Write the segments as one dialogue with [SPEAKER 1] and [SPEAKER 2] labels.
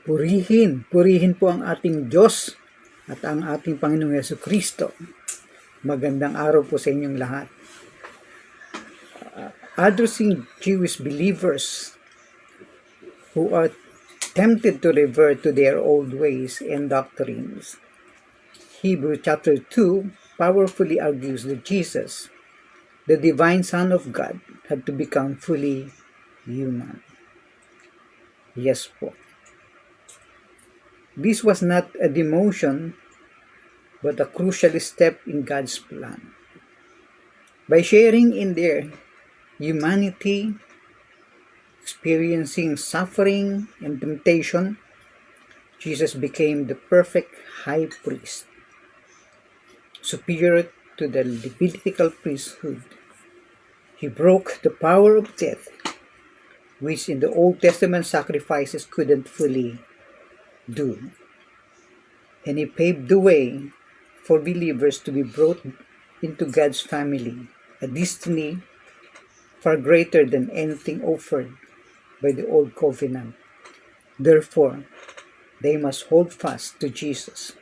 [SPEAKER 1] Purihin po ang ating Diyos at ang ating Panginoong Jesucristo. Magandang araw po sa inyong lahat. Addressing Jewish believers who are tempted to revert to their old ways and doctrines, Hebrews chapter 2 powerfully argues that Jesus, the divine Son of God, had to become fully human. Yes po. This was not a demotion, but a crucial step in God's plan. By sharing in their humanity, experiencing suffering and temptation, Jesus became the perfect high priest, superior to the Levitical priesthood. He broke the power of death, which in the Old Testament sacrifices couldn't fully do. And he paved the way for believers to be brought into God's family, a destiny far greater than anything offered by the old covenant. Therefore, they must hold fast to Jesus,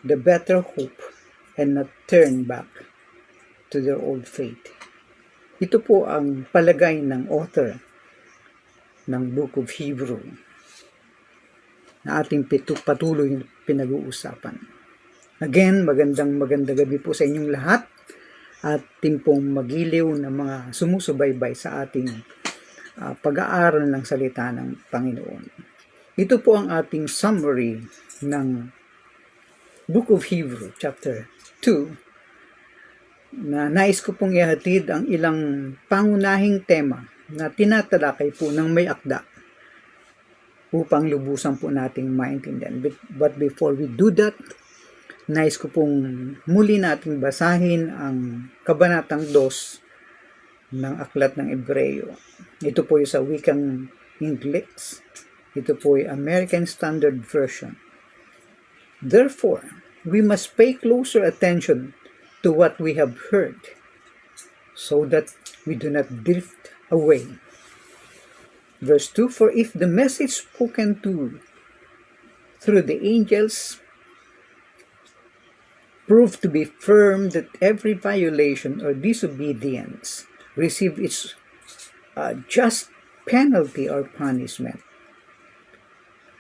[SPEAKER 1] the better hope, and not turn back to their old faith. Ito po ang palagay ng author ng Book of Hebrew na ating patuloy pinag-uusapan. Again, magandang gabi po sa inyong lahat at ating pong magiliw na mga sumusubaybay sa ating pag-aaral ng salita ng Panginoon. Ito po ang ating summary ng Book of Hebrew, chapter 2, na nais ko pong ihatid ang ilang pangunahing tema na tinatalakay po ng may akda upang lubusan po nating maintindihan. But before we do that, nais ko pong muli nating basahin ang Kabanatang 2 ng Aklat ng Ebreyo. Ito po yung sa wikang English. Ito po yung American Standard Version. Therefore, we must pay closer attention to what we have heard, so that we do not drift away. Verse 2, for if the message spoken through the angels proved to be firm that every violation or disobedience receive its just penalty or punishment,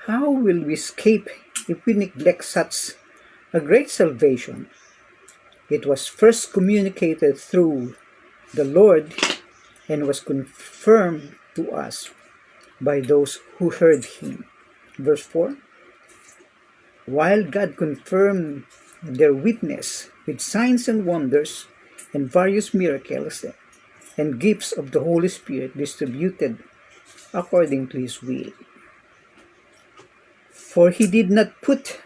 [SPEAKER 1] how will we escape if we neglect such a great salvation? It was first communicated through the Lord and was confirmed to us by those who heard him. Verse 4, while God confirmed their witness with signs and wonders and various miracles and gifts of the Holy Spirit distributed according to his will. For he did not put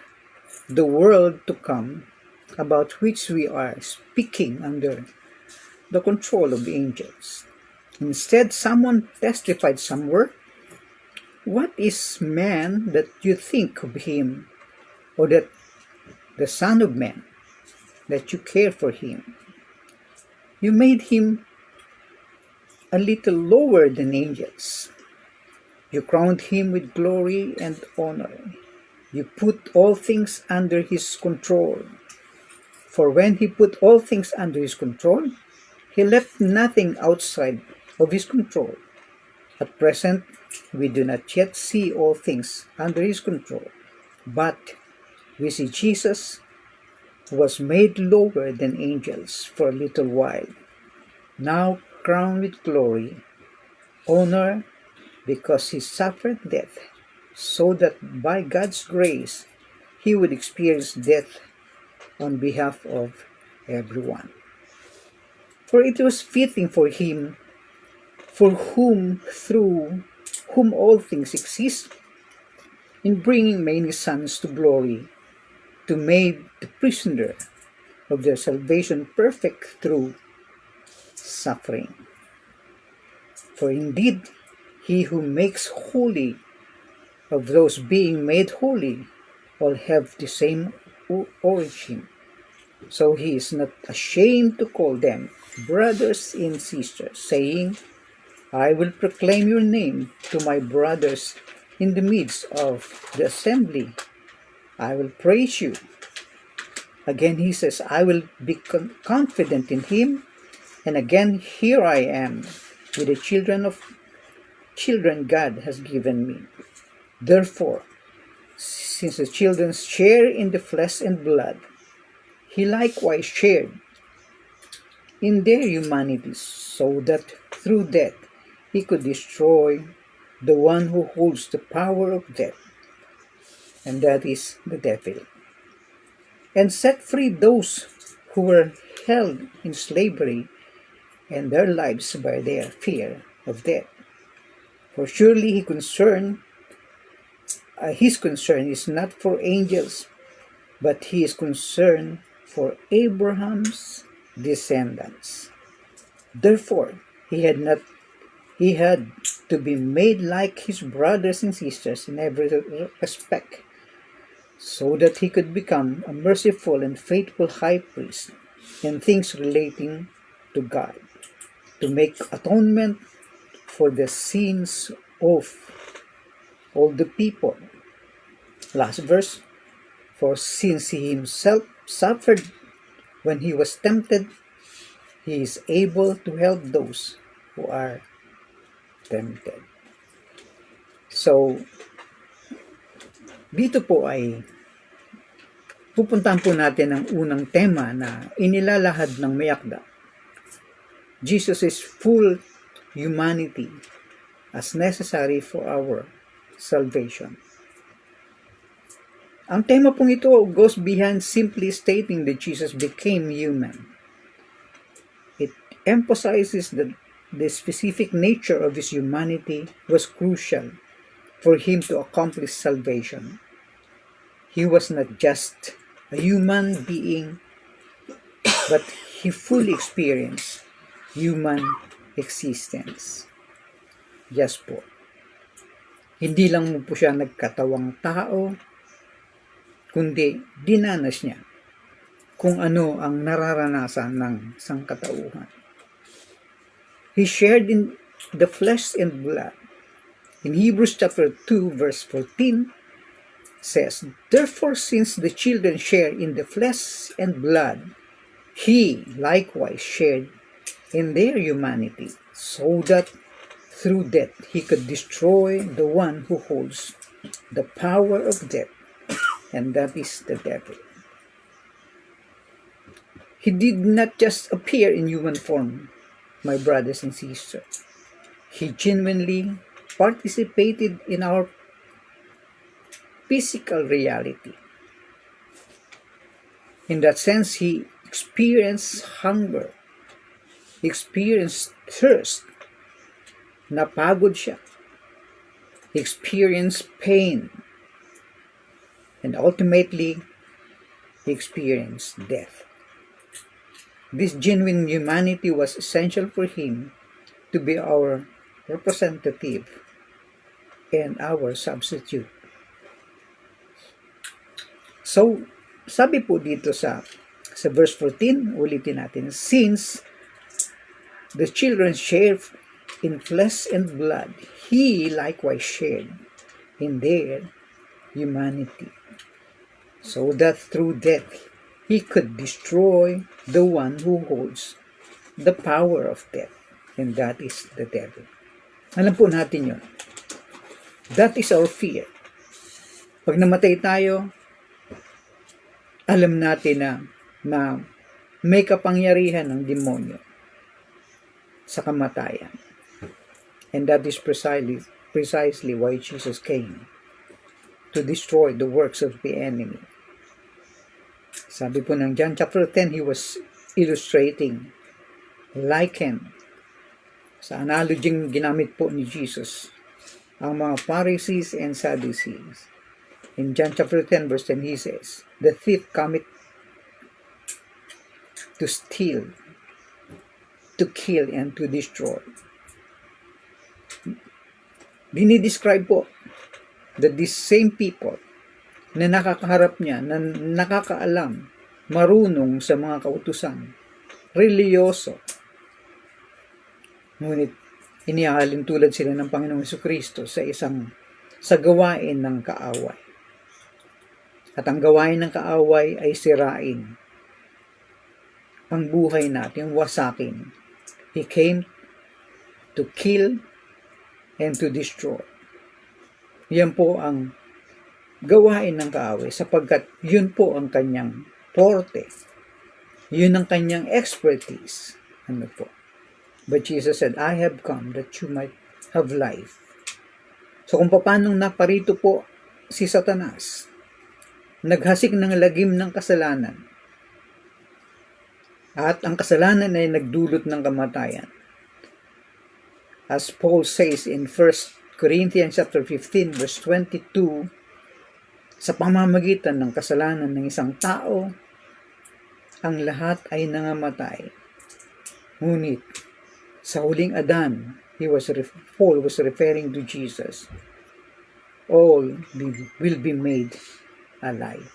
[SPEAKER 1] the world to come, about which we are speaking, under the control of the angels. Instead, someone testified somewhere, what is man that you think of him, or that the Son of Man that you care for him? You made him a little lower than angels. You crowned him with glory and honor. You put all things under his control. For when he put all things under his control, he left nothing outside of his control. At present, we do not yet see all things under his control, but we see Jesus was made lower than angels for a little while, now crowned with glory, honor, because he suffered death, so that by God's grace he would experience death on behalf of everyone. For it was fitting for him, for whom, through whom all things exist, in bringing many sons to glory, to make the prisoner of their salvation perfect through suffering. For indeed, he who makes holy of those being made holy all have the same origin. So he is not ashamed to call them brothers and sisters, saying, I will proclaim your name to my brothers in the midst of the assembly, I will praise you. Again, he says, I will be confident in him. And again, here I am with the children God has given me. Therefore, since the children share in the flesh and blood, he likewise shared in their humanity, so that through death he could destroy the one who holds the power of death, and that is the devil, and set free those who were held in slavery and their lives by their fear of death. For surely his concern is not for angels, but he is concerned for Abraham's descendants. Therefore, he had to be made like his brothers and sisters in every respect, so that he could become a merciful and faithful high priest in things relating to God, to make atonement for the sins of all the people. Last verse, for since he himself suffered when he was tempted, he is able to help those who are tempted. So, dito po ay pupuntahan po natin ang unang tema na inilalahad ng mayakda. Jesus' full humanity as necessary for our salvation. Ang tema pong ito goes beyond simply stating that Jesus became human. It emphasizes that the specific nature of his humanity was crucial for him to accomplish salvation. He was not just a human being, but he fully experienced human existence. Yes po. Hindi lang po siya nagkatawang tao, kundi dinanas niya kung ano ang nararanasan ng sangkatauhan. He shared in the flesh and blood. In Hebrews chapter 2 verse 14 says, therefore since the children share in the flesh and blood, he likewise shared in their humanity, so that through death he could destroy the one who holds the power of death, and that is the devil. He did not just appear in human form, my brothers and sisters. He genuinely participated in our physical reality. In that sense, he experienced hunger, he experienced thirst, napagod siya, he experienced pain, and ultimately, he experienced death. This genuine humanity was essential for him to be our representative and our substitute. So, sabi po dito sa verse 14, ulitin natin, since the children share in flesh and blood, he likewise shared in their humanity, so that through death he could destroy the one who holds the power of death, and that is the devil. Alam po natin yun. That is our fear. Pag namatay tayo, alam natin na may kapangyarihan ng demonyo sa kamatayan. And that is precisely why Jesus came, to destroy the works of the enemy. Sabi po ng John chapter 10, he was illustrating, liken, sa analogy ginamit po ni Jesus, ang mga Pharisees and Sadducees. In John chapter 10 verse 10, he says, the thief cometh to steal, to kill, and to destroy. Dinidescribe po that these same people na nakakaharap niya, na nakakaalam, marunong sa mga kautusan, reliyoso, ngunit inihalin tulad sila ng Panginoong Jesucristo sa isang sa gawain ng kaaway. At ang gawain ng kaaway ay sirain ang buhay natin, wasakin. He came to kill and to destroy. Yan po ang gawain ng kaaway sapagkat yun po ang kanyang forte. Yun ang kanyang expertise. Ano po? But Jesus said, I have come that you might have life. So kung paano naparito po si Satanas, naghasik ng lagim ng kasalanan, at ang kasalanan ay nagdulot ng kamatayan. As Paul says in 1 Corinthians chapter 15 verse 22, sa pamamagitan ng kasalanan ng isang tao, ang lahat ay nangamatay. Ngunit sa huling Adan, Paul was referring to Jesus. All will be made alive.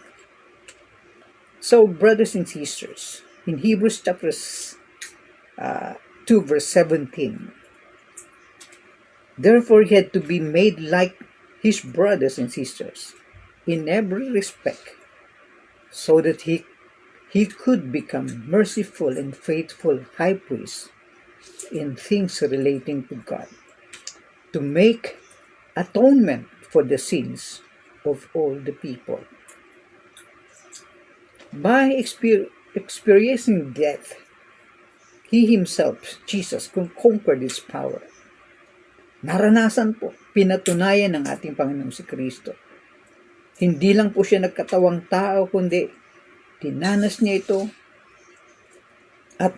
[SPEAKER 1] So, brothers and sisters, in Hebrews chapter 2 verse 17, therefore he had to be made like his brothers and sisters in every respect, so that he could become merciful and faithful high priest in things relating to God, to make atonement for the sins of all the people. By experiencing death, he himself, Jesus, conquered his power. Naranasan po, pinatunayan ng ating Panginoong si Kristo. Hindi lang po siya nagkatawang tao, kundi tinanas niya ito at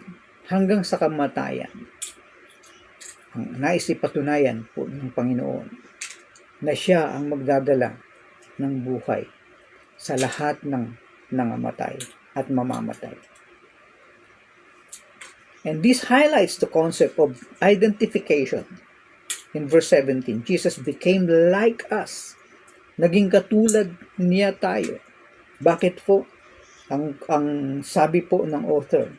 [SPEAKER 1] hanggang sa kamatayan. Ang nais ipatunayan po ng Panginoon na siya ang magdadala ng buhay sa lahat ng nangamatay at mamamatay. And this highlights the concept of identification. In verse 17, Jesus became like us. Naging katulad niya tayo. Bakit po? Ang sabi po ng author,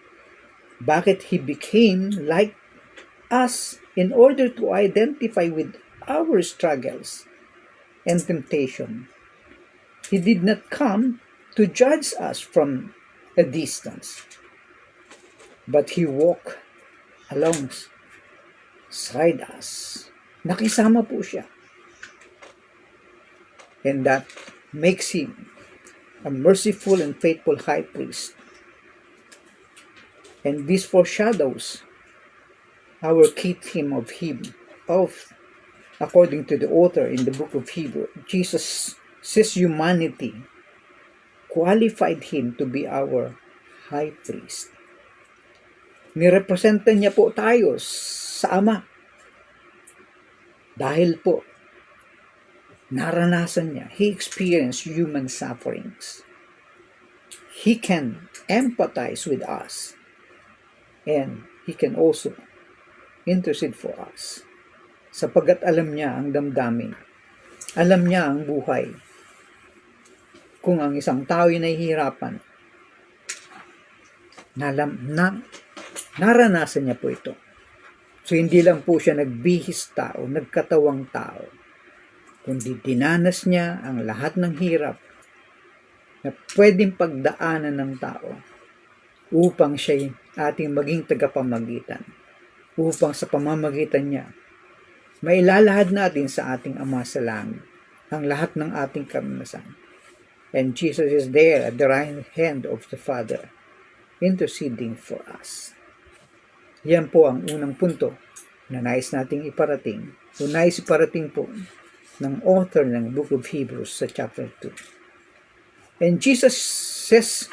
[SPEAKER 1] bakit he became like us? In order to identify with our struggles and temptation. He did not come to judge us from a distance, but he walked alongside us. Nakisama po siya. And that makes him a merciful and faithful high priest. And this foreshadows our key theme of according to the author in the book of Hebrews, Jesus' humanity qualified him to be our high priest. Nirepresenta niya po tayo sa Ama. Dahil po, naranasan niya, he experienced human sufferings. He can empathize with us. And he can also intercede for us. Sapagkat alam niya ang damdamin. Alam niya ang buhay. Kung ang isang tao ay nahihirapan, naranasan niya po ito. So, hindi lang po siya nagbihis tao, nagkatawang tao, kundi dinanas niya ang lahat ng hirap na pwedeng pagdaanan ng tao upang siya ating maging tagapamagitan, upang sa pamamagitan niya, mailalahad natin sa ating Ama sa langit ang lahat ng ating karanasan. And Jesus is there at the right hand of the Father, interceding for us. Yan po ang unang punto na nais nating iparating. O nais iparating po ng author ng Book of Hebrews sa chapter 2. And Jesus says,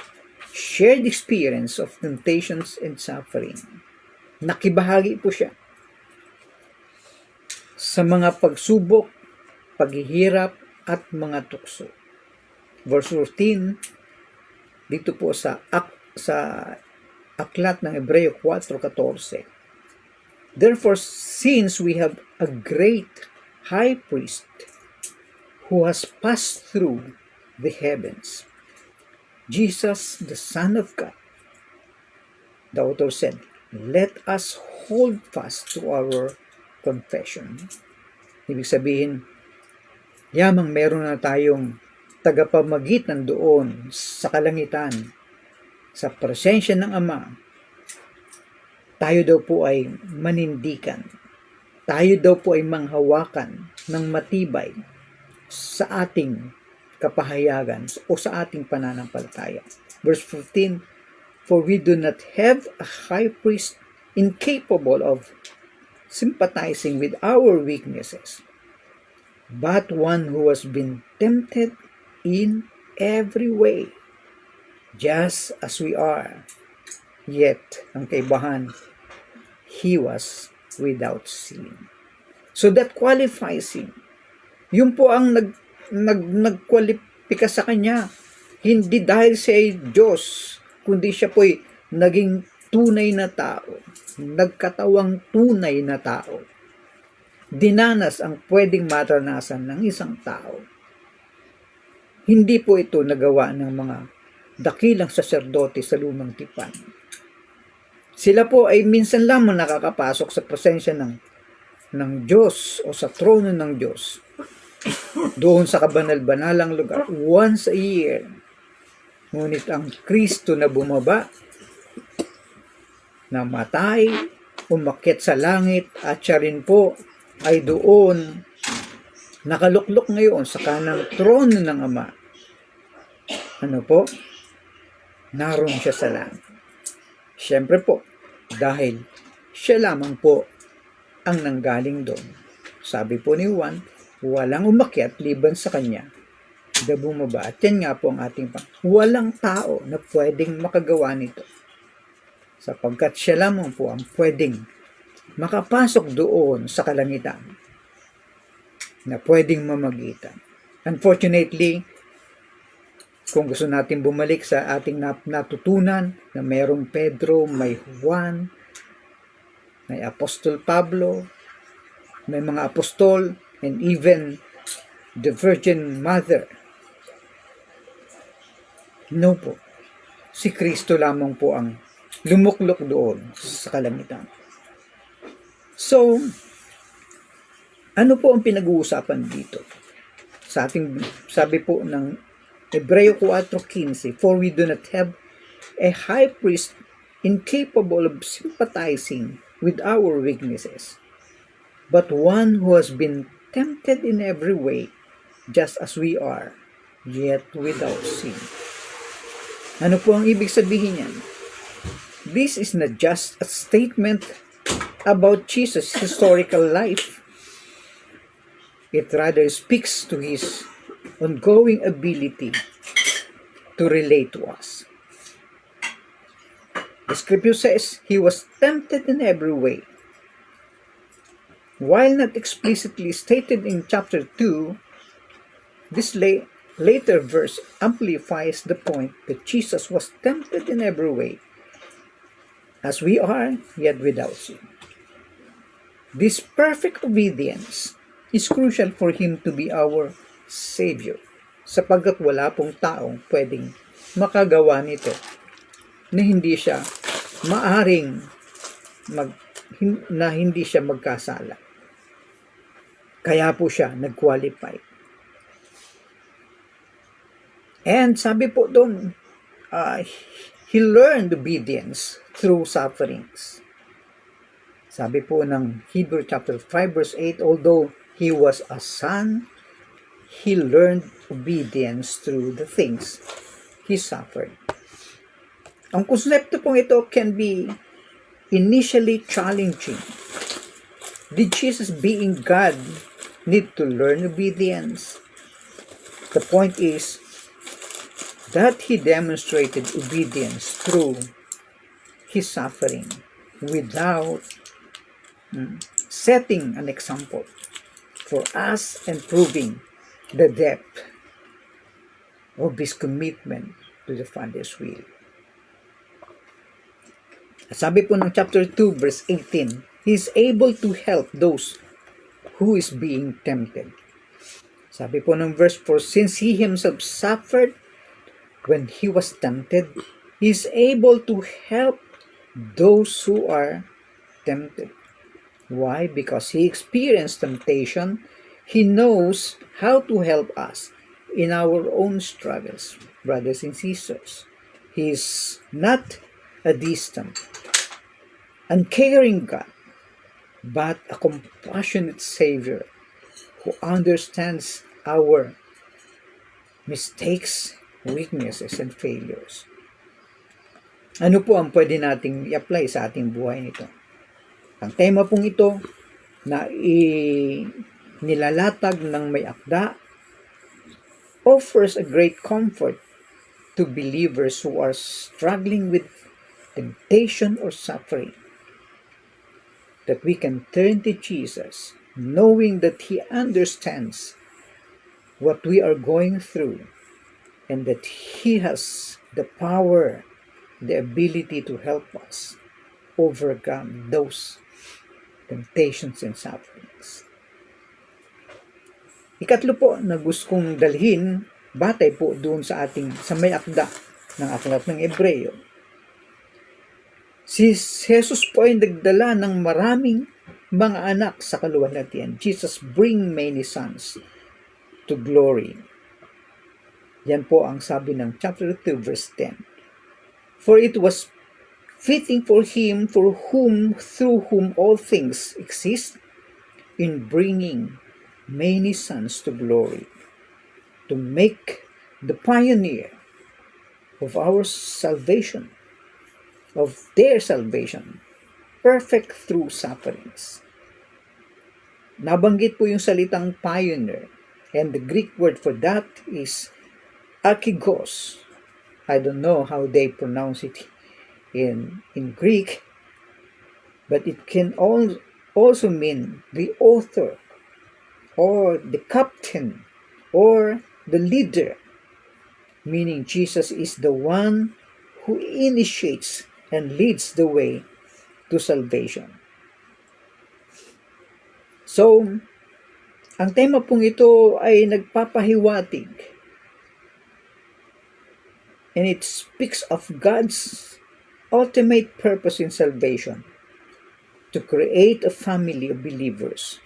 [SPEAKER 1] shared experience of temptations and suffering. Nakibahagi po siya sa mga pagsubok, paghihirap, at mga tukso. Verse 14, dito po sa aklat ng Hebreo 4:14. Therefore, since we have a great high priest who has passed through the heavens, Jesus, the Son of God, the author said, let us hold fast to our confession. Ibig sabihin, Yamang meron na tayong tagapamagitan doon sa kalangitan, sa presensya ng Ama, tayo daw po ay manindigan. Tayo daw po ay manghawakan ng matibay sa ating kapahayagan o sa ating pananampalataya. Verse 15, for we do not have a high priest incapable of sympathizing with our weaknesses, but one who has been tempted in every way, just as we are. Yet, ang kaibahan, He was without sin. So that qualifies Him. Yun po ang nagkwalipika sa Kanya. Hindi dahil siya ay Diyos, kundi siya po'y naging tunay na tao. Nagkatawang tunay na tao. Dinanas ang pwedeng maranasan ng isang tao. Hindi po ito nagawa ng mga dakilang saserdote sa lumang tipan. Sila po ay minsan lamang nakakapasok sa presensya ng Diyos o sa trono ng Diyos. Doon sa kabanal-banalang lugar, once a year. Ngunit ang Kristo na bumaba, namatay, umakyat sa langit, at siya rin po ay doon nakaluklok ngayon sa kanang trono ng Ama. Ano po? Naroon siya sa langit. Siyempre po, dahil siya lamang po ang nanggaling doon. Sabi po ni Juan, walang umakyat liban sa kanya na bumaba. At yan nga po ang ating walang tao na pwedeng makagawa nito. Sapagkat siya lamang po ang pwedeng makapasok doon sa kalangitan na pwedeng mamagitan. Unfortunately, kung gusto natin bumalik sa ating natutunan na mayroong Pedro, may Juan, may Apostol Pablo, may mga apostol, and even the Virgin Mother. No po. Si Kristo lamang po ang lumuklok doon sa kalangitan. So, ano po ang pinag-uusapan dito? Sa ating, sabi po ng Hebreo 4:15, for we do not have a high priest incapable of sympathizing with our weaknesses, but one who has been tempted in every way, just as we are, yet without sin. Ano po ang ibig sabihin niyan? This is not just a statement about Jesus' historical life. It rather speaks to His ongoing ability to relate to us. The scripture says He was tempted in every way. While not explicitly stated in chapter 2, this later verse amplifies the point that Jesus was tempted in every way, as we are, yet without sin. This perfect obedience is crucial for Him to be our Savior, sapagkat wala pong taong pwedeng makagawa nito na hindi siya maaring hindi siya magkasala. Kaya po siya nag-qualify. And sabi po doon, He learned obedience through sufferings. Sabi po ng Hebrew chapter 5 verse 8, although He was a son, He learned obedience through the things He suffered. Ang konsepto pong ito can be initially challenging. Did Jesus, being God, need to learn obedience? The point is that He demonstrated obedience through His suffering without setting an example for us and proving the depth of His commitment to the Father's will. Sabi po ng chapter 2 verse 18, He is able to help those who is being tempted. Sabi po ng verse 4, since He Himself suffered when He was tempted, He is able to help those who are tempted. Why? Because He experienced temptation He knows how to help us in our own struggles, brothers and sisters. He is not a distant, uncaring God, but a compassionate Savior who understands our mistakes, weaknesses, and failures. Ano po ang pwede nating i-apply sa ating buhay nito? Ang tema pong ito na nilalatag ng may akda offers a great comfort to believers who are struggling with temptation or suffering. That we can turn to Jesus, knowing that He understands what we are going through and that He has the power, the ability to help us overcome those temptations and sufferings. Ikatlo po na gusto kong dalhin, batay po doon sa may akda ng aklat ng Hebreo. Si Jesus po ay nagdala ng maraming mga anak sa kaluwalhatian. Jesus bring many sons to glory. Yan po ang sabi ng chapter 2 verse 10. For it was fitting for Him through whom all things exist in bringing many sons to glory, to make the pioneer of our salvation, of their salvation, perfect through sufferings. Nabanggit po yung salitang pioneer, and the Greek word for that is archigos. I don't know how they pronounce it in Greek, but it can also mean the author, or the captain, or the leader, meaning Jesus is the one who initiates and leads the way to salvation. So, ang tema pong ito ay nagpapahiwatig, and it speaks of God's ultimate purpose in salvation, to create a family of believers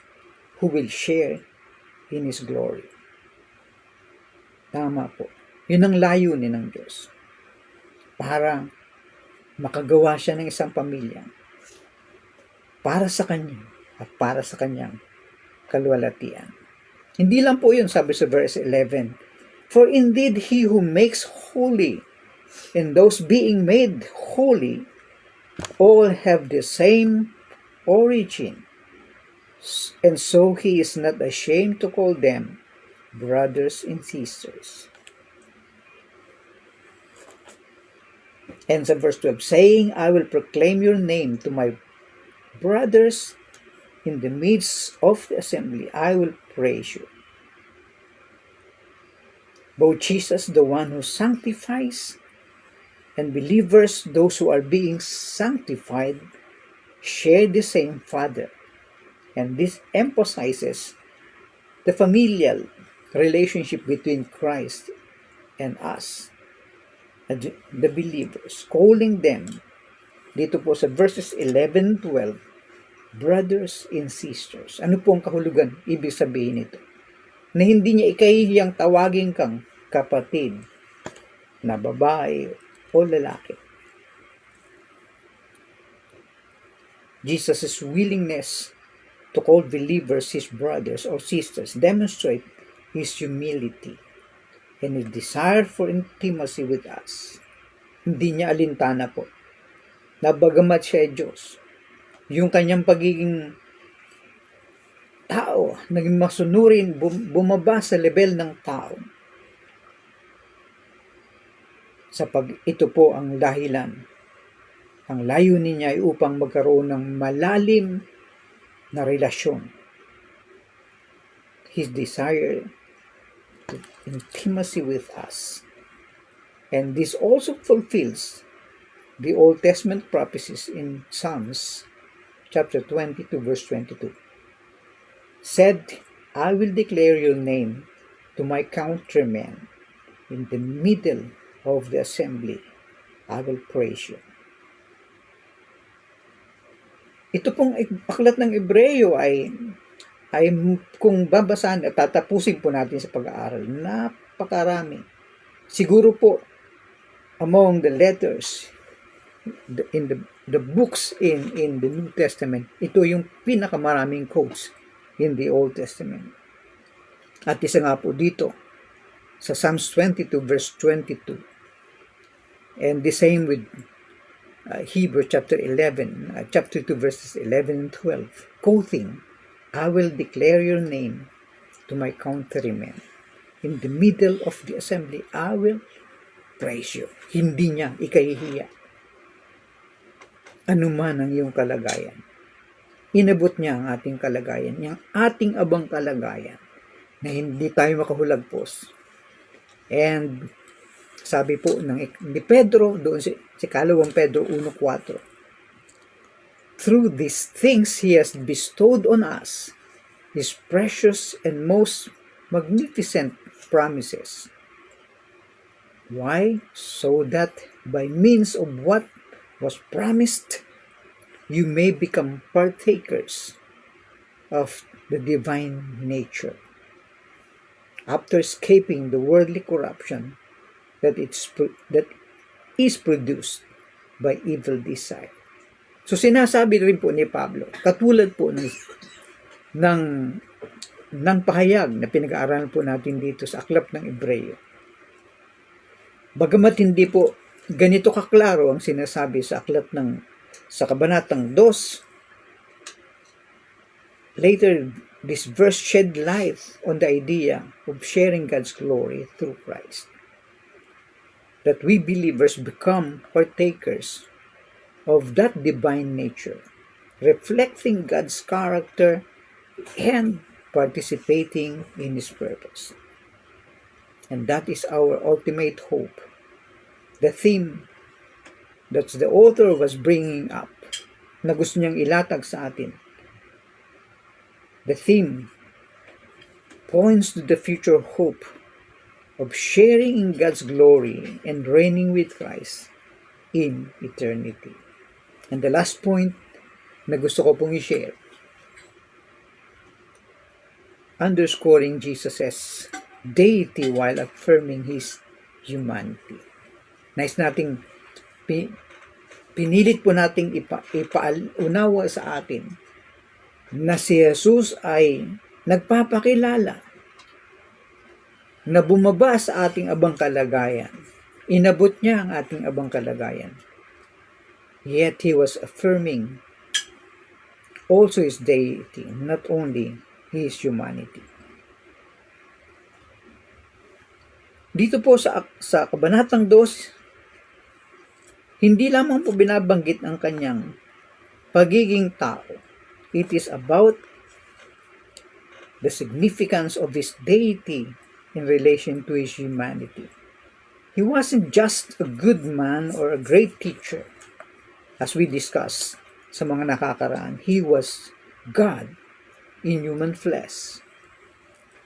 [SPEAKER 1] who will share in His glory. Tama po. Yun ang layunin ng Diyos. Para makagawa siya ng isang pamilya para sa Kanya at para sa Kanyang kaluwalhatian. Hindi lang po yun, sabi sa verse 11. For indeed, He who makes holy and those being made holy all have the same origin. And so He is not ashamed to call them brothers and sisters. And sa verse 12, saying, I will proclaim your name to my brothers in the midst of the assembly. I will praise you. Both Jesus, the one who sanctifies, and believers, those who are being sanctified, share the same Father. And this emphasizes the familial relationship between Christ and us, the believers, calling them, dito po sa verses 11 and 12, brothers and sisters. Ano po ang kahulugan? Ibig sabihin nito, na hindi niya ikahihiyang tawagin kang kapatid na babae o lalaki. Jesus' willingness to call believers His brothers or sisters demonstrate His humility and His desire for intimacy with us. Hindi niya alintana po na bagamat siya ay Diyos, yung kanyang pagiging tao, naging masunurin, bumaba sa level ng tao. Ito po ang dahilan. Ang layunin niya ay upang magkaroon ng malalim na relasyon. His desire to intimacy with us. And this also fulfills the Old Testament prophecies in Psalms chapter 22 verse 22. Said, I will declare your name to my countrymen. In the middle of the assembly, I will praise you. Ito pong aklat ng Hebreo ay ay kung babasahin at tatapusin po natin sa pag-aaral, napakarami. Siguro po, among the letters in the books in the New Testament, ito yung pinakamaraming quotes in the Old Testament. At isa nga po dito, sa Psalms 22 verse 22. And the same with Hebrew chapter 11, chapter 2 verses 11 and 12, quoting, I will declare your name to my countrymen. In the middle of the assembly, I will praise you. Hindi niya ikahihiya. Ano man ang iyong kalagayan. Inabot niya ang ating kalagayan, yung ating abang kalagayan, na hindi tayo makahulagpos. And sabi po ni Pedro, doon si Kalawang Pedro 1:4, through these things He has bestowed on us His precious and most magnificent promises. Why? So that by means of what was promised, you may become partakers of the divine nature, after escaping the worldly corruption that is produced by evil desire. So sinasabi rin po ni Pablo, katulad po ng pahayag na pinag-aaralan po natin dito sa aklat ng Hebreo. Bagamat hindi po ganito kaklaro ang sinasabi sa sa kabanatang 2, later this verse shed light on the idea of sharing God's glory through Christ. That we believers become partakers of that divine nature, reflecting God's character and participating in His purpose. And that is our ultimate hope. The theme that the author was bringing up, na gusto niyang ilatag sa atin. The theme points to the future hope of sharing in God's glory and reigning with Christ in eternity. And the last point na gusto ko pong i-share, underscoring Jesus' deity while affirming His humanity. Nais nating pinilit po nating ipaunawa sa atin na si Jesus ay nagpapakilala na bumaba sa ating abang kalagayan. Inabot niya ang ating abang kalagayan. Yet He was affirming also His deity, not only His humanity. Dito po sa kabanatang 2, hindi lamang po binabanggit ang kanyang pagiging tao. It is about the significance of His deity in relation to His humanity. He wasn't just a good man or a great teacher, as we discussed sa mga nakakaraan. He was God in human flesh.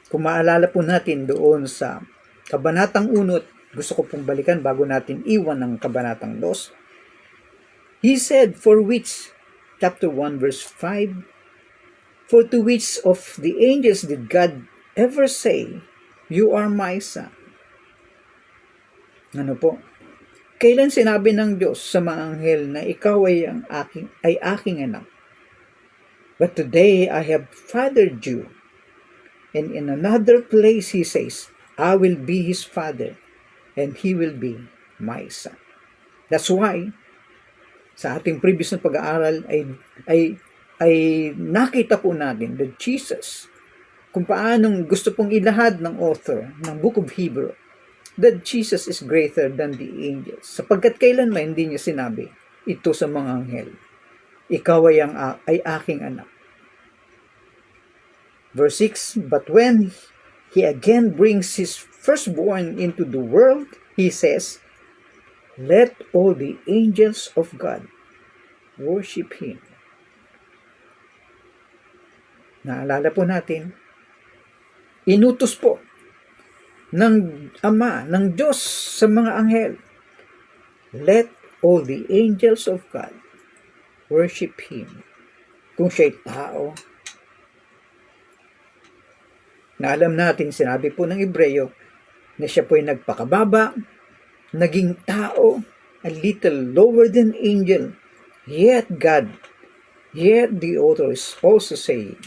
[SPEAKER 1] Kung maalala po natin doon sa kabanatang 1, gusto ko pong balikan bago natin iwan ng kabanatang 2. He said, for which, chapter 1 verse 5, for to which of the angels did God ever say, you are my son? Ano po? Kailan sinabi ng Diyos sa mga anghel na ikaw ay aking anak? But today I have fathered you. And in another place He says, I will be his father, and he will be my son. That's why, sa ating previous na pag-aaral ay nakita po natin that Jesus, kung paanong gusto pong ilahad ng author ng Book of Hebrew, that Jesus is greater than the angels. Sapagkat kailanman hindi niya sinabi ito sa mga anghel, ikaw ay aking anak. Verse 6, but when He again brings His firstborn into the world, He says, let all the angels of God worship Him. Naalala po natin, inutos po ng Ama, ng Diyos sa mga anghel, let all the angels of God worship Him. Kung siya'y tao, na alam natin, sinabi po ng Hebreyo, na siya po ay nagpakababa, naging tao, a little lower than angel, yet the author is also saying,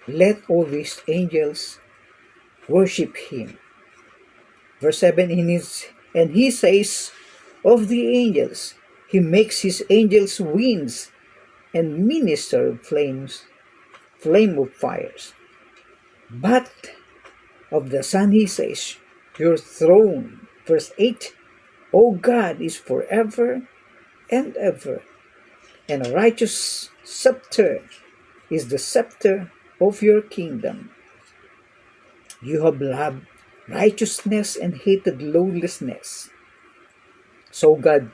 [SPEAKER 1] let all these angels worship him. Verse 7, and he says of the angels, he makes his angels winds and minister of flame of fires. But of the Son he says, your throne, verse 8, O God, is forever and ever, and a righteous scepter is the scepter of your kingdom. You have loved righteousness and hated lawlessness. So God,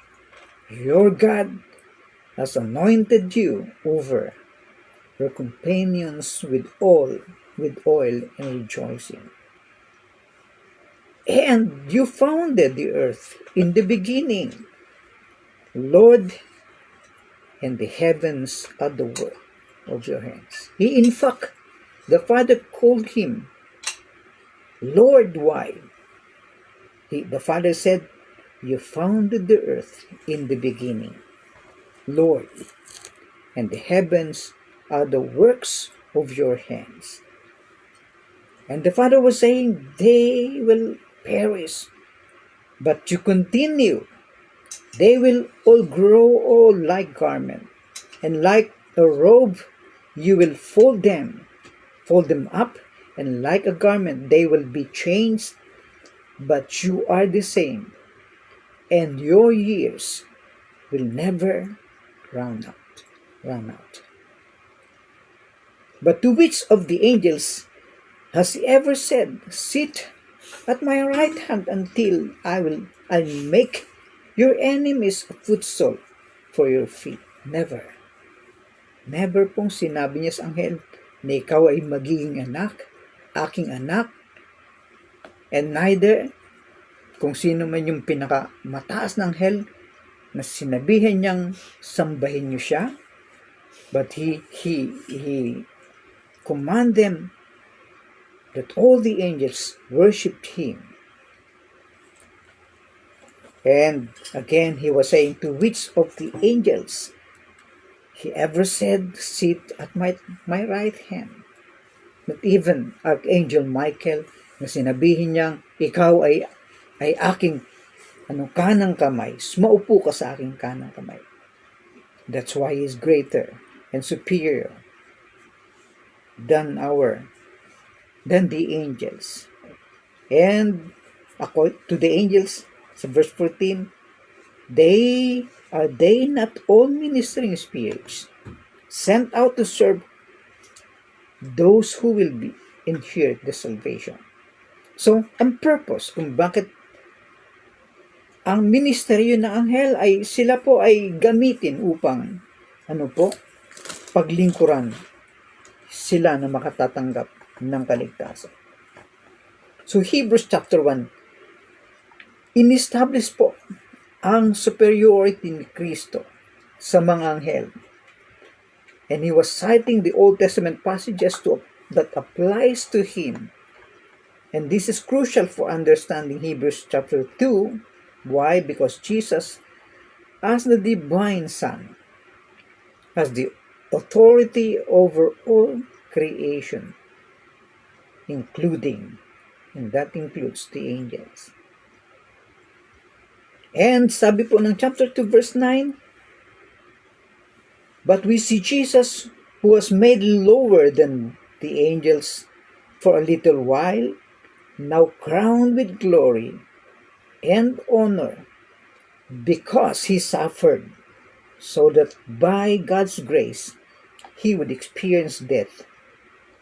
[SPEAKER 1] your God, has anointed you over your companions with oil and rejoicing. And you founded the earth in the beginning, Lord, and the heavens are the work of your hands. In fact, the Father called him Lord. Why? The Father said, you founded the earth in the beginning, Lord, and the heavens are the works of your hands. And the Father was saying, they will perish, but you continue. They will all grow old like garment, and like a robe you will fold them up, and like a garment they will be changed, but you are the same, and your years will never run out. But to which of the angels has he ever said, sit at my right hand until I'll make your enemies a footstool for your feet? Never. Never pong sinabi niya sa anghel na ikaw ay magiging anak, aking anak, and neither kung sino man yung pinakamataas ng anghel na sinabihan niyang sambahin niyo siya, but he command them that all the angels worshipped him. And again, he was saying, to which of the angels he ever said, sit at my right hand? Not even Archangel Michael na sinabihin niyang, ikaw ay aking kanang kamay, maupo ka sa aking kanang kamay. That's why he is greater and superior than the angels. And according to the angels, sa verse 14, are they not all ministering spirits sent out to serve those who will be inherit the salvation? So, ang purpose kung bakit ang ministeryo ng anghel ay sila po ay gamitin upang paglingkuran sila na makatatanggap ng kaligtasan. So Hebrews chapter 1, in-establish po ang superiority ni Kristo sa mga anghel. And he was citing the Old Testament passages that applies to him. And this is crucial for understanding Hebrews chapter 2. Why? Because Jesus, as the divine Son, has the authority over all creation, and that includes the angels. And sabi po ng chapter 2 verse 9, but we see Jesus, who was made lower than the angels for a little while, now crowned with glory and honor, because he suffered, so that by God's grace he would experience death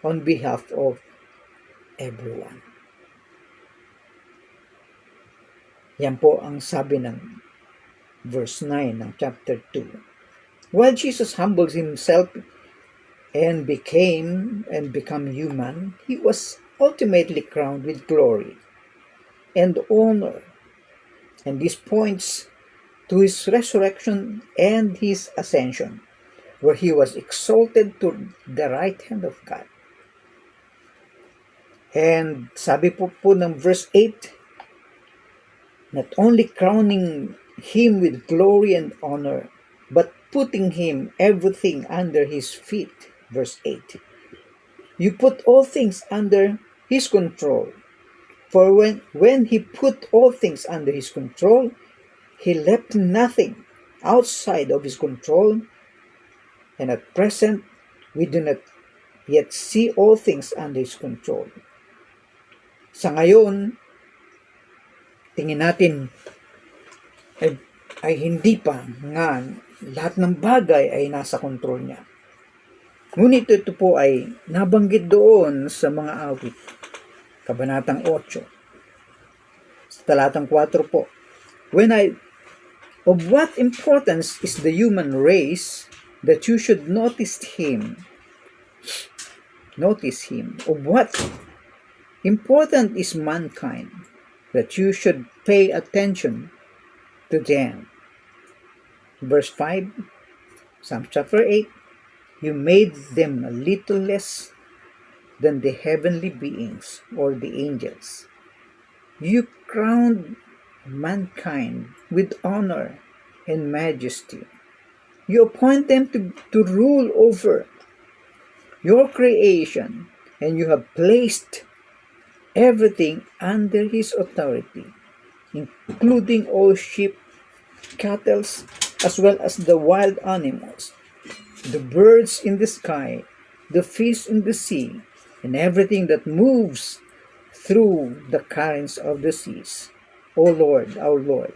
[SPEAKER 1] on behalf of everyone. Yan po ang sabi ng verse 9 ng chapter 2. While Jesus humbled himself and become human, he was ultimately crowned with glory and honor. And this points to his resurrection and his ascension, where he was exalted to the right hand of God. And sabi po ng verse 8, not only crowning him with glory and honor, but putting him everything under his feet. Verse 8. You put all things under his control. For when he put all things under his control, he left nothing outside of his control. And at present, we do not yet see all things under his control. Sa ngayon, tingin natin ay hindi pa nga lahat ng bagay ay nasa kontrol niya. Ngunit ito po ay nabanggit doon sa mga awit. Kabanatang 8. Sa talatang 4 po. Of what importance is the human race that you should notice him? Notice him. Of what important is mankind that you should pay attention to them? Verse 5, Psalm chapter 8, you made them a little less than the heavenly beings or the angels. You crowned mankind with honor and majesty. You appoint them to rule over your creation, and you have placed everything under his authority, including all sheep, cattle, as well as the wild animals, the birds in the sky, the fish in the sea, and everything that moves through the currents of the seas. O Lord, our Lord,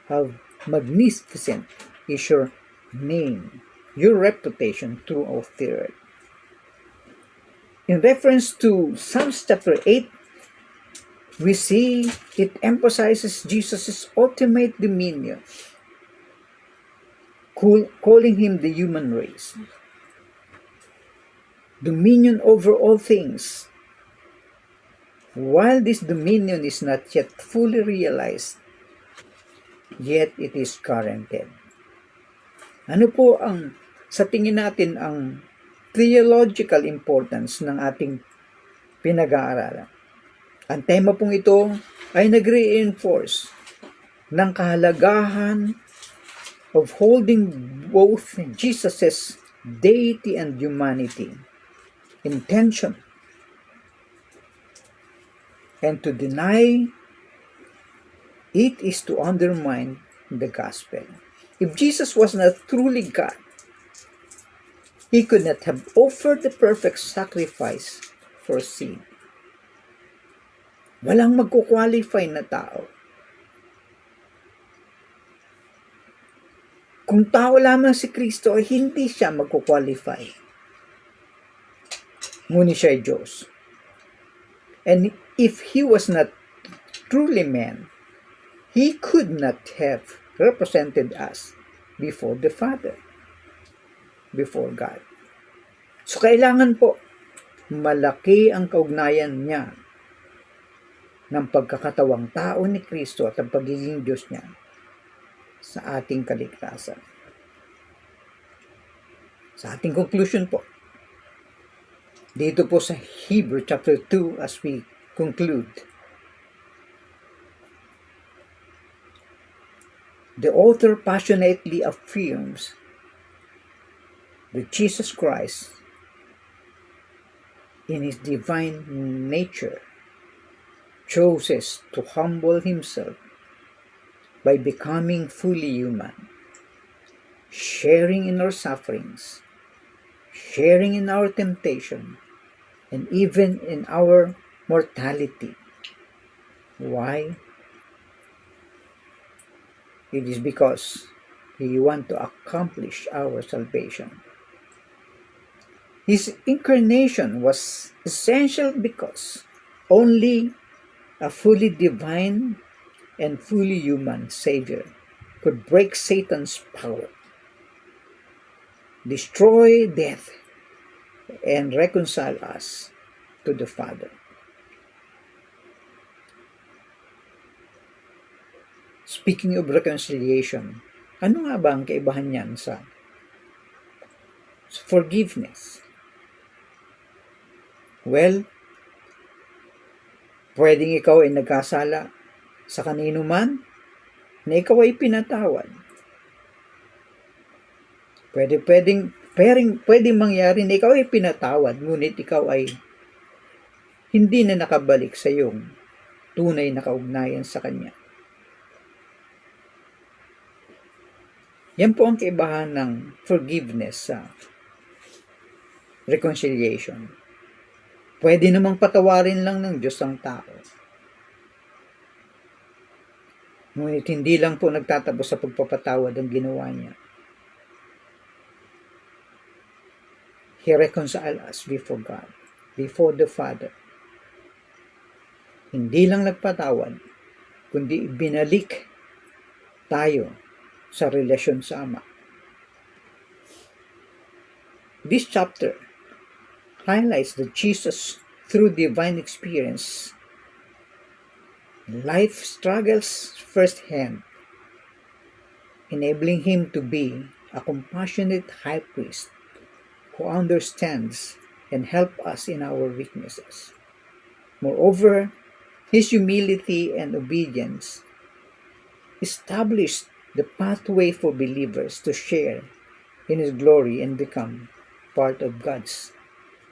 [SPEAKER 1] how magnificent is your name, your reputation throughout the earth. In reference to Psalms chapter 8, we see it emphasizes Jesus' ultimate dominion, calling him the human race. Dominion over all things. While this dominion is not yet fully realized, yet it is guaranteed. Ano po ang, sa tingin natin, ang theological importance ng ating pinag-aaralan? Ang tema pong ito ay nag-reinforce ng kahalagahan of holding both Jesus' deity and humanity in tension, and to deny it is to undermine the gospel. If Jesus was not truly God, he could not have offered the perfect sacrifice for sin. Walang magkukwalify na tao. Kung tao lamang si Kristo, hindi siya magkukwalify. Ngunit siya ay Diyos. And if he was not truly man, he could not have represented us before the Father, before God. So kailangan po, malaki ang kaugnayan niya ng pagkakatawang tao ni Kristo at ang pagiging Diyos niya sa ating kaligtasan. Sa ating conclusion po, dito po sa Hebrew chapter 2 as we conclude, the author passionately affirms that Jesus Christ, in his divine nature, chooses to humble himself by becoming fully human, sharing in our sufferings, sharing in our temptation, and even in our mortality. Why? It is because he wants to accomplish our salvation. His incarnation was essential because only a fully divine and fully human Savior could break Satan's power, destroy death, and reconcile us to the Father. Speaking of reconciliation, ano nga ba ang kaibahan niyan sa forgiveness? Well, Pwedeng ikaw ay nagkasala sa kanino man na ikaw ay pinatawad. Pwedeng mangyari na ikaw ay pinatawad, ngunit ikaw ay hindi na nakabalik sa iyong tunay na kaugnayan sa Kanya. Yan po ang kaibahan ng forgiveness sa reconciliation. Pwede namang patawarin lang ng Diyos ang tao. Ngunit hindi lang po nagtatapos sa pagpapatawad ang ginawa niya. He reconciled us before God, before the Father. Hindi lang nagpatawad, kundi binalik tayo sa relasyon sa Ama. This chapter highlights that Jesus, through divine experience, life struggles firsthand, enabling Him to be a compassionate high priest who understands and helps us in our weaknesses. Moreover, His humility and obedience established the pathway for believers to share in His glory and become part of God's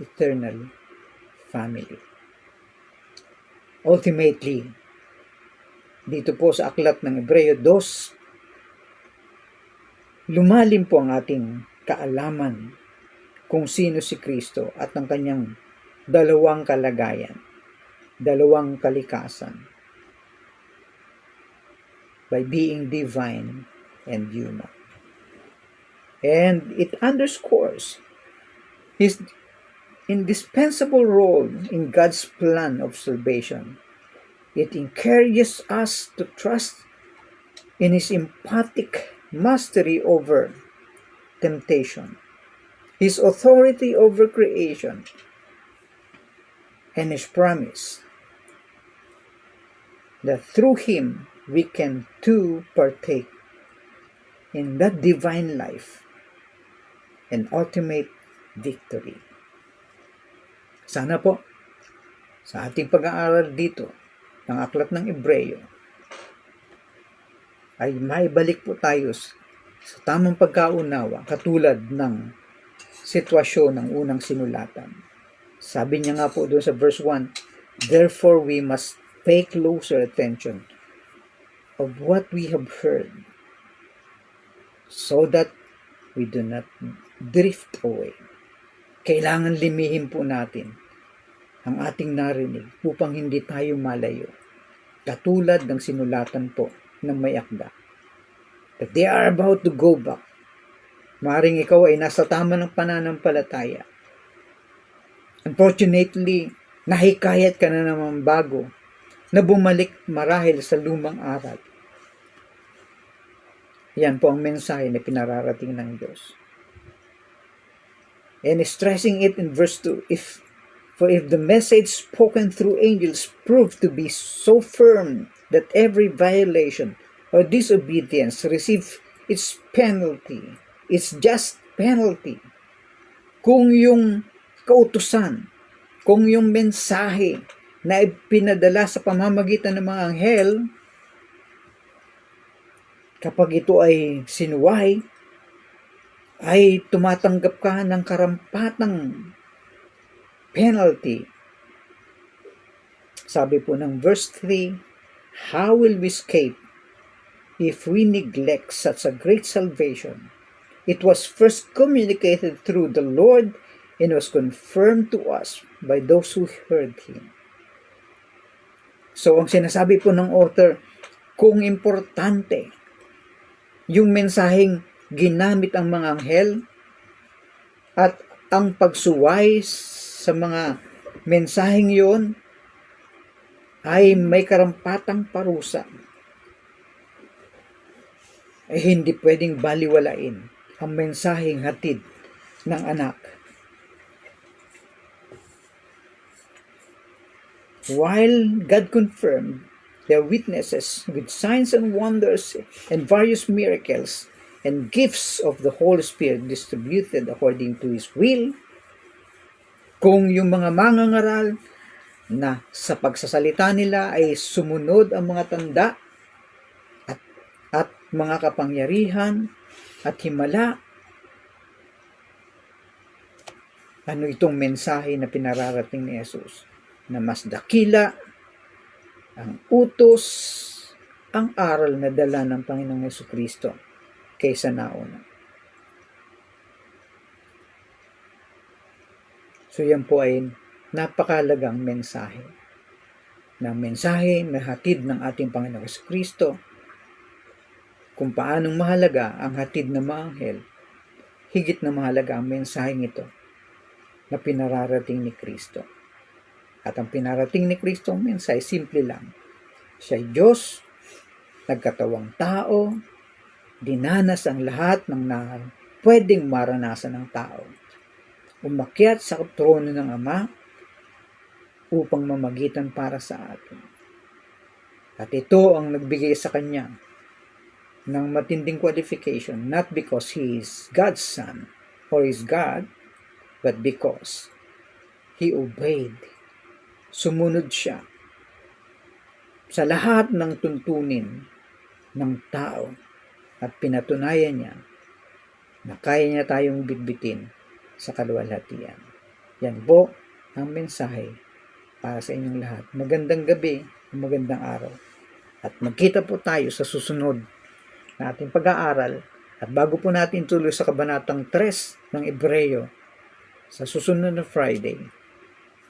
[SPEAKER 1] eternal family. Ultimately, dito po sa aklat ng Hebreo 2, lumalim po ang ating kaalaman kung sino si Kristo at ang kanyang dalawang kalagayan, dalawang kalikasan, by being divine and human. And it underscores His indispensable role in God's plan of salvation. It encourages us to trust in His emphatic mastery over temptation, His authority over creation, and His promise that through Him we can too partake in that divine life and ultimate victory. Sana po, sa ating pag-aaral dito ng aklat ng Hebreo, ay maibalik po tayo sa tamang pagkaunawa katulad ng sitwasyon ng unang sinulatan. Sabi niya nga po doon sa verse 1, therefore we must pay closer attention of what we have heard so that we do not drift away. Kailangan limihin po natin ang ating narinig upang hindi tayo malayo. Katulad ng sinulatan po ng may akda. That they are about to go back. Maring ikaw ay nasa tama ng pananampalataya. Unfortunately, nahikayat ka na naman bago na bumalik marahil sa lumang aral. Yan po ang mensahe na pinararating ng Diyos. And stressing it in verse 2, if the message spoken through angels proved to be so firm that every violation or disobedience receive its penalty, its just penalty, kung yung kautusan, kung yung mensahe na ipinadala sa pamamagitan ng mga anghel, kapag ito ay sinuway, ay tumatanggap ka ng karampatang penalty. Sabi po ng verse 3, how will we escape if we neglect such a great salvation? It was first communicated through the Lord and was confirmed to us by those who heard Him. So, ang sinasabi po ng author, kung importante yung mensaheng ginamit ang mga anghel at ang pagsuway sa mga mensaheng yon ay may karampatang parusa, ay hindi pwedeng baliwalain ang mensaheng hatid ng anak. While God confirmed their witnesses with signs and wonders and various miracles and gifts of the Holy Spirit distributed according to His will, kung yung mga mangangaral na sa pagsasalita nila ay sumunod ang mga tanda at mga kapangyarihan at himala. Ano itong mensahe na pinararating ni Jesus? Na mas dakila ang utos, ang aral na dala ng Panginoong Jesucristo kaysa nauna. So yan po ay napakalagang mensahe. Na mensahe na hatid ng ating Panginoong Jesucristo kung paanong mahalaga ang hatid ng mga anghel. Higit na mahalaga ang mensaheng ito na pinararating ni Kristo. At ang pinarating ni Kristo ang mensahe, simple lang. Siya ay Diyos, nagkatawang tao, dinanas ang lahat ng pwedeng maranasan ng tao. Umakyat sa trono ng Ama upang mamagitan para sa atin. At ito ang nagbigay sa kanya ng matinding qualification, not because He is God's Son or is God, but because He obeyed. Sumunod siya sa lahat ng tuntunin ng tao at pinatunayan niya na kaya niya tayong bitbitin sa kaluwalhatian. Yan po ang mensahe para sa inyong lahat. Magandang gabi, magandang araw. At magkita po tayo sa susunod na ating pag-aaral. At bago po natin tuloy sa kabanatang 3 ng Ebreo, sa susunod na Friday,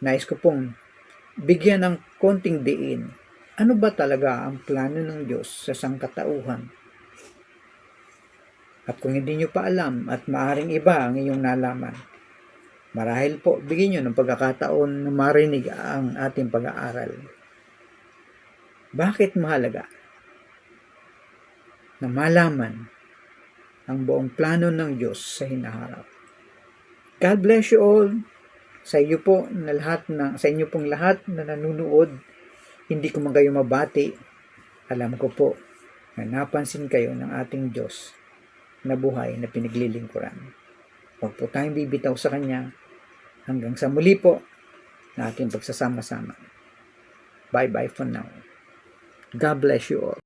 [SPEAKER 1] nais ko pong bigyan ng konting diin. Ano ba talaga ang plano ng Diyos sa sangkatauhan? At kung hindi nyo pa alam at maaring iba ang iyong nalaman, marahil po bigyan nyo ng pagkakataon na marinig ang ating pag-aaral. Bakit mahalaga na malaman ang buong plano ng Diyos sa hinaharap? God bless you all. Sa inyo pong lahat na nanunood, hindi ko man kayo mabati. Alam ko po na napansin kayo ng ating Diyos na buhay na pinaglilingkuran. Huwag po tayong bibitaw sa Kanya hanggang sa muli po na ating pagsasama-sama. Bye-bye for now. God bless you all.